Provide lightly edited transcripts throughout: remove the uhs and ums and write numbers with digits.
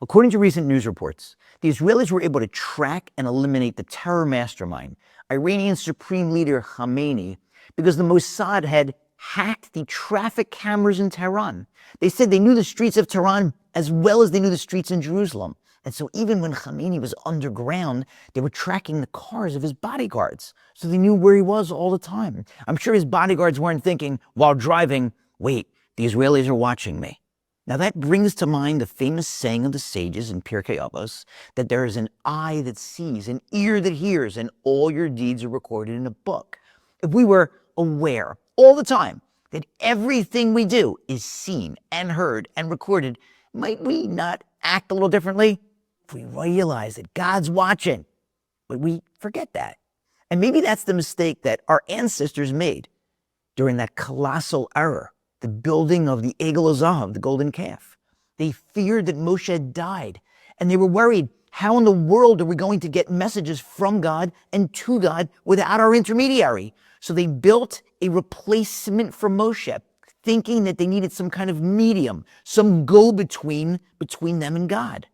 According to recent news reports, the Israelis were able to track and eliminate the terror mastermind, Iranian Supreme Leader Khamenei, because the Mossad had hacked the traffic cameras in Tehran. They said they knew the streets of Tehran as well as they knew the streets in Jerusalem. And so even when Khamenei was underground, they were tracking the cars of his bodyguards. So they knew where he was all the time. I'm sure his bodyguards weren't thinking while driving, wait, the Israelis are watching me. Now that brings to mind the famous saying of the sages in Pirkei Avos that there is an eye that sees, an ear that hears, and all your deeds are recorded in a book. If we were aware all the time that everything we do is seen and heard and recorded, might we not act a little differently? If we realize that God's watching, but we forget that. And maybe that's the mistake that our ancestors made during that colossal error, the building of the Egel Zahav, the golden calf. They feared that Moshe had died, and they were worried, how in the world are we going to get messages from God and to God without our intermediary? So they built a replacement for Moshe, thinking that they needed some kind of medium, some go-between between them and God.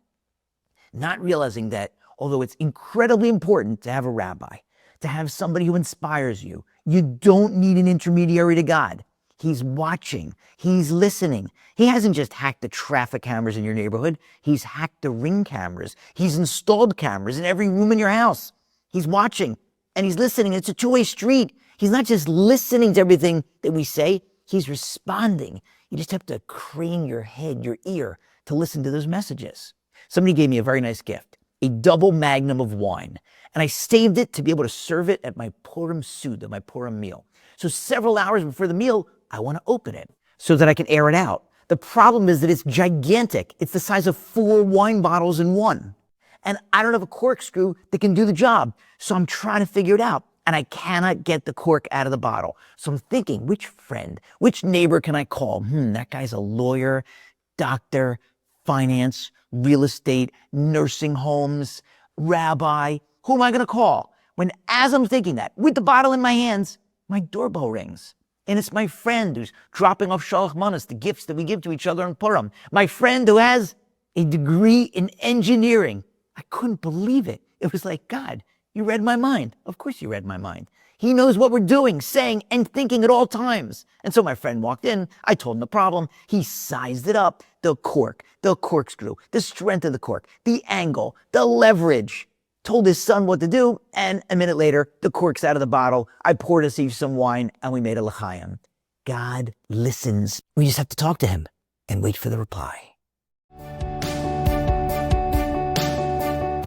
Not realizing that, although it's incredibly important to have a rabbi, to have somebody who inspires you, you don't need an intermediary to God. He's watching. He's listening. He hasn't just hacked the traffic cameras in your neighborhood. He's hacked the Ring cameras. He's installed cameras in every room in your house. He's watching and he's listening. It's a two-way street. He's not just listening to everything that we say. He's responding. You just have to crane your head, your ear, to listen to those messages. Somebody gave me a very nice gift, a double Magnum of wine. And I saved it to be able to serve it at my Purim Suda, my Purim meal. So several hours before the meal, I want to open it so that I can air it out. The problem is that it's gigantic. It's the size of 4 wine bottles in one. And I don't have a corkscrew that can do the job. So I'm trying to figure it out. And I cannot get the cork out of the bottle. So I'm thinking, which friend, which neighbor can I call? That guy's a lawyer, doctor, finance, real estate, nursing homes, rabbi. Who am I going to call? When as I'm thinking that, with the bottle in my hands, my doorbell rings. And it's my friend who's dropping off Shalach Manos, the gifts that we give to each other in Purim. My friend who has a degree in engineering. I couldn't believe it. It was like, God, you read my mind. Of course you read my mind. He knows what we're doing, saying, and thinking at all times. And so my friend walked in. I told him the problem. He sized it up. The cork, the corkscrew, the strength of the cork, the angle, the leverage. Told his son what to do, and a minute later, the cork's out of the bottle. I poured us each some wine, and we made a l'chaim. God listens. We just have to talk to him and wait for the reply.